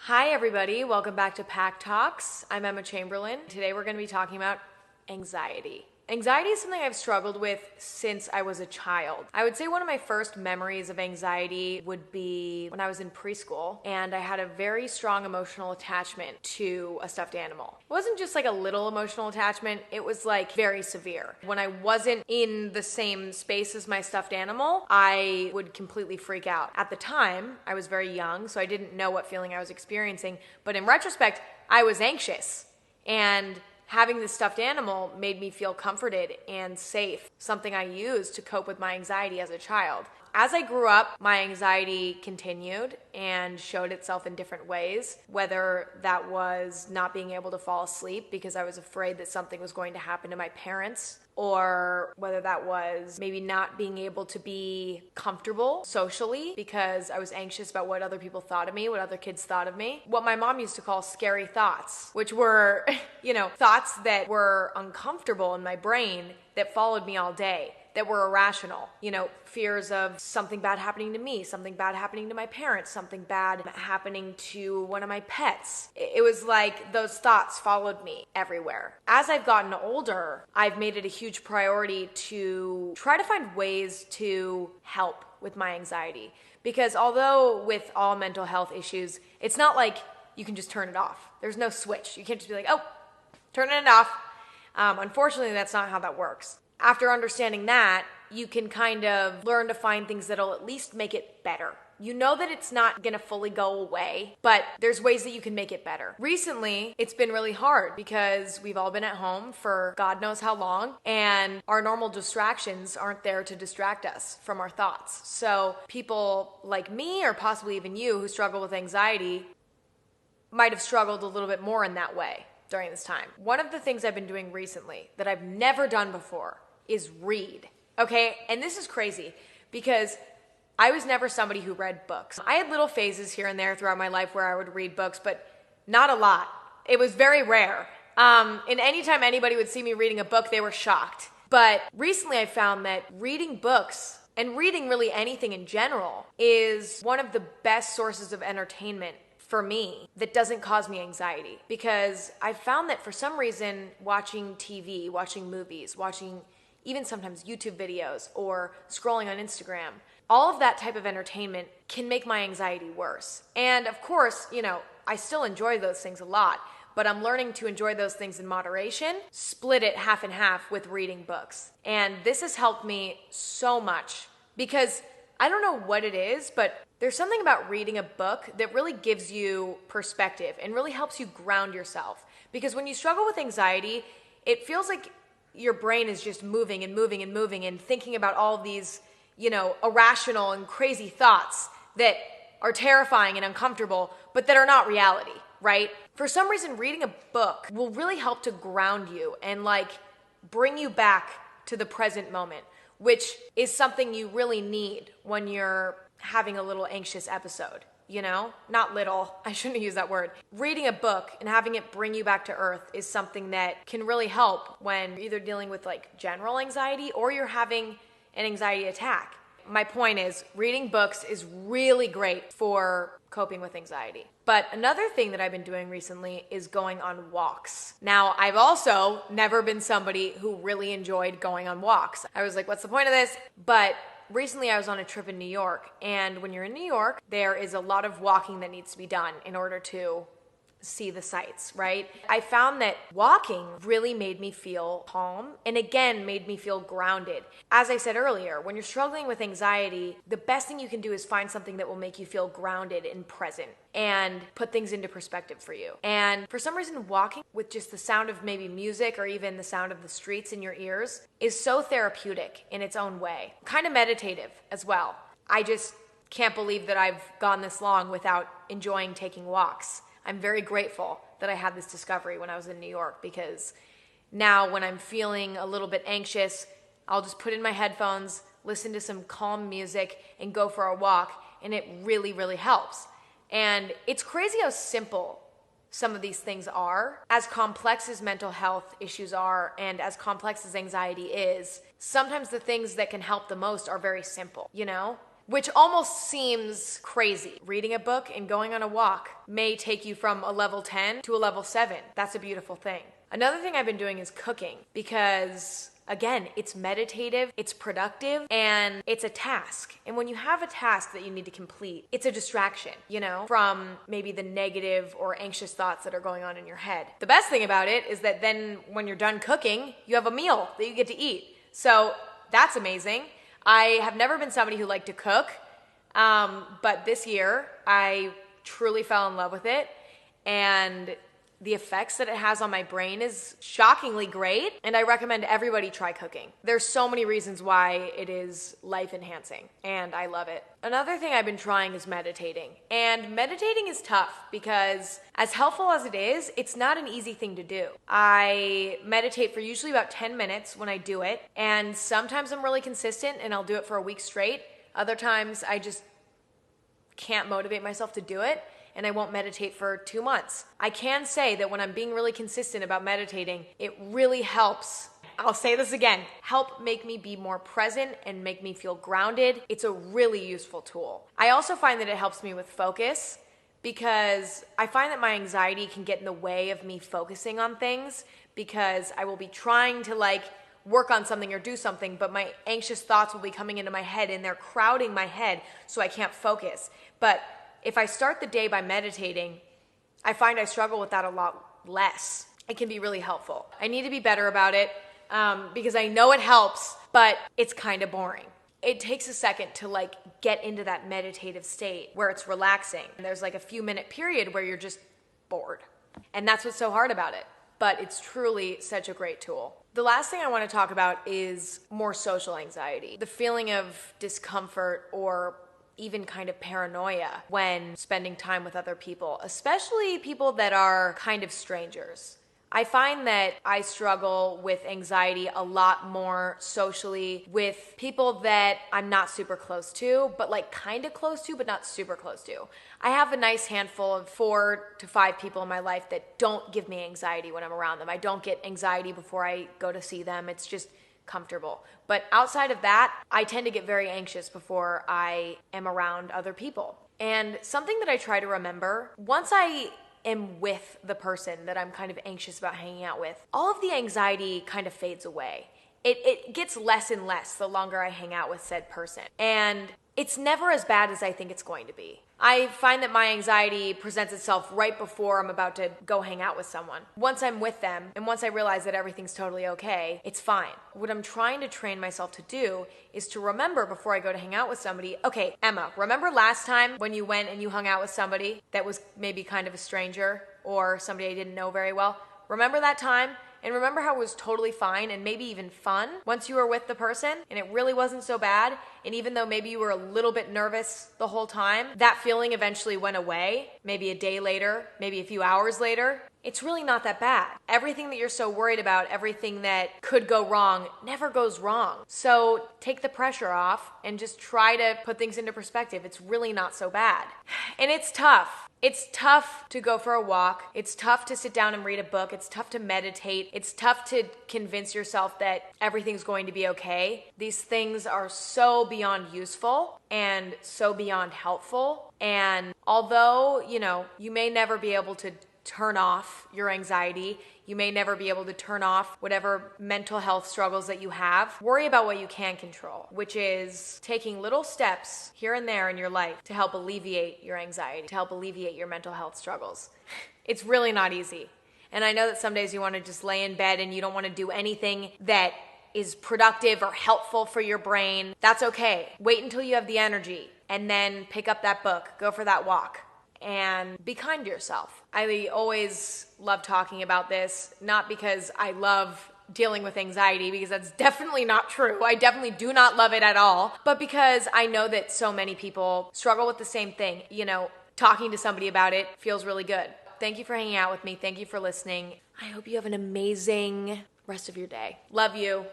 Hi everybody, welcome back to PacTalks. I'm Emma Chamberlain. Today we're going to be talking about anxiety. Anxiety is something I've struggled with since I was a child. I would say one of my first memories of anxiety would be when I was in preschool and I had a very strong emotional attachment to a stuffed animal. It wasn't just like a little emotional attachment, it was like very severe. When I wasn't in the same space as my stuffed animal, I would completely freak out. At the time, I was very young, so I didn't know what feeling I was experiencing, but in retrospect, I was anxious. And having this stuffed animal made me feel comforted and safe, something I used to cope with my anxiety as a child. As I grew up, my anxiety continued and showed itself in different ways, whether that was not being able to fall asleep because I was afraid that something was going to happen to my parents, or whether that was maybe not being able to be comfortable socially because I was anxious about what other people thought of me, what other kids thought of me. What my mom used to call scary thoughts, which were, thoughts that were uncomfortable in my brain that followed me all day, that were irrational. Fears of something bad happening to me, something bad happening to my parents, something bad happening to one of my pets. It was like those thoughts followed me everywhere. As I've gotten older, I've made it a huge priority to try to find ways to help with my anxiety. Because although with all mental health issues, it's not like you can just turn it off. There's no switch. You can't just be like, oh, turning it off. Unfortunately, that's not how that works. After understanding that, you can kind of learn to find things that'll at least make it better. You know that it's not gonna fully go away, but there's ways that you can make it better. Recently, it's been really hard because we've all been at home for God knows how long, and our normal distractions aren't there to distract us from our thoughts. So people like me, or possibly even you, who struggle with anxiety, might have struggled a little bit more in that way during this time. One of the things I've been doing recently that I've never done before is read. Okay, and this is crazy because I was never somebody who read books. I had little phases here and there throughout my life where I would read books, but not a lot. It was very rare. And anytime anybody would see me reading a book, they were shocked. But recently I found that reading books and reading really anything in general is one of the best sources of entertainment for me that doesn't cause me anxiety. Because I found that for some reason, watching TV, watching movies, watching even sometimes YouTube videos or scrolling on Instagram, all of that type of entertainment can make my anxiety worse. And of course, I still enjoy those things a lot, but I'm learning to enjoy those things in moderation, split it half and half with reading books. And this has helped me so much because I don't know what it is, but there's something about reading a book that really gives you perspective and really helps you ground yourself. Because when you struggle with anxiety, it feels like your brain is just moving and moving and moving and thinking about all these, irrational and crazy thoughts that are terrifying and uncomfortable, but that are not reality, right? For some reason, reading a book will really help to ground you and bring you back to the present moment, which is something you really need when you're having a little anxious episode. Not little, I shouldn't use that word. Reading a book and having it bring you back to earth is something that can really help when you're either dealing with general anxiety or you're having an anxiety attack. My point is, reading books is really great for coping with anxiety. But another thing that I've been doing recently is going on walks. Now, I've also never been somebody who really enjoyed going on walks. I was like, what's the point of this? But recently I was on a trip in New York, and when you're in New York, there is a lot of walking that needs to be done in order to see the sights, right? I found that walking really made me feel calm and again made me feel grounded. As I said earlier, when you're struggling with anxiety, the best thing you can do is find something that will make you feel grounded and present and put things into perspective for you. And for some reason, walking with just the sound of maybe music or even the sound of the streets in your ears is so therapeutic in its own way. Kind of meditative as well. I just can't believe that I've gone this long without enjoying taking walks. I'm very grateful that I had this discovery when I was in New York, because now when I'm feeling a little bit anxious, I'll just put in my headphones, listen to some calm music, and go for a walk, and it really, really helps. And it's crazy how simple some of these things are. As complex as mental health issues are, and as complex as anxiety is, sometimes the things that can help the most are very simple, which almost seems crazy. Reading a book and going on a walk may take you from a level 10 to a level 7. That's a beautiful thing. Another thing I've been doing is cooking because, again, it's meditative, it's productive, and it's a task. And when you have a task that you need to complete, it's a distraction, from maybe the negative or anxious thoughts that are going on in your head. The best thing about it is that then when you're done cooking, you have a meal that you get to eat. So that's amazing. I have never been somebody who liked to cook, but this year I truly fell in love with it, and the effects that it has on my brain is shockingly great, and I recommend everybody try cooking. There's so many reasons why it is life-enhancing, and I love it. Another thing I've been trying is meditating, and meditating is tough because as helpful as it is, it's not an easy thing to do. I meditate for usually about 10 minutes when I do it, and sometimes I'm really consistent and I'll do it for a week straight. Other times I just can't motivate myself to do it, and I won't meditate for 2 months. I can say that when I'm being really consistent about meditating, it really helps. I'll say this again, help make me be more present and make me feel grounded. It's a really useful tool. I also find that it helps me with focus because I find that my anxiety can get in the way of me focusing on things because I will be trying to work on something or do something, but my anxious thoughts will be coming into my head and they're crowding my head so I can't focus. But if I start the day by meditating, I find I struggle with that a lot less. It can be really helpful. I need to be better about it because I know it helps, but it's kind of boring. It takes a second to get into that meditative state where it's relaxing. There's a few minute period where you're just bored. And that's what's so hard about it. But it's truly such a great tool. The last thing I want to talk about is more social anxiety. The feeling of discomfort or even kind of paranoia when spending time with other people, especially people that are kind of strangers. I find that I struggle with anxiety a lot more socially with people that I'm not super close to, but kind of close to, but not super close to. I have a nice handful of 4 to 5 people in my life that don't give me anxiety when I'm around them. I don't get anxiety before I go to see them. It's just comfortable. But outside of that, I tend to get very anxious before I am around other people. And something that I try to remember, once I am with the person that I'm kind of anxious about hanging out with, all of the anxiety kind of fades away. It gets less and less the longer I hang out with said person. And it's never as bad as I think it's going to be. I find that my anxiety presents itself right before I'm about to go hang out with someone. Once I'm with them, and once I realize that everything's totally okay, it's fine. What I'm trying to train myself to do is to remember before I go to hang out with somebody, okay, Emma, remember last time when you went and you hung out with somebody that was maybe kind of a stranger or somebody I didn't know very well? Remember that time? And remember how it was totally fine and maybe even fun once you were with the person and it really wasn't so bad. And even though maybe you were a little bit nervous the whole time, that feeling eventually went away, maybe a day later, maybe a few hours later. It's really not that bad. Everything that you're so worried about, everything that could go wrong, never goes wrong. So take the pressure off and just try to put things into perspective. It's really not so bad. And it's tough. It's tough to go for a walk. It's tough to sit down and read a book. It's tough to meditate. It's tough to convince yourself that everything's going to be okay. These things are so beyond useful and so beyond helpful. And although, you may never be able to turn off your anxiety, you may never be able to turn off whatever mental health struggles that you have. Worry about what you can control, which is taking little steps here and there in your life to help alleviate your anxiety, to help alleviate your mental health struggles. It's really not easy. And I know that some days you want to just lay in bed and you don't want to do anything that is productive or helpful for your brain. That's okay. Wait until you have the energy and then pick up that book, go for that walk. And be kind to yourself. I always love talking about this, not because I love dealing with anxiety, because that's definitely not true. I definitely do not love it at all, but because I know that so many people struggle with the same thing. Talking to somebody about it feels really good. Thank you for hanging out with me. Thank you for listening. I hope you have an amazing rest of your day. Love you.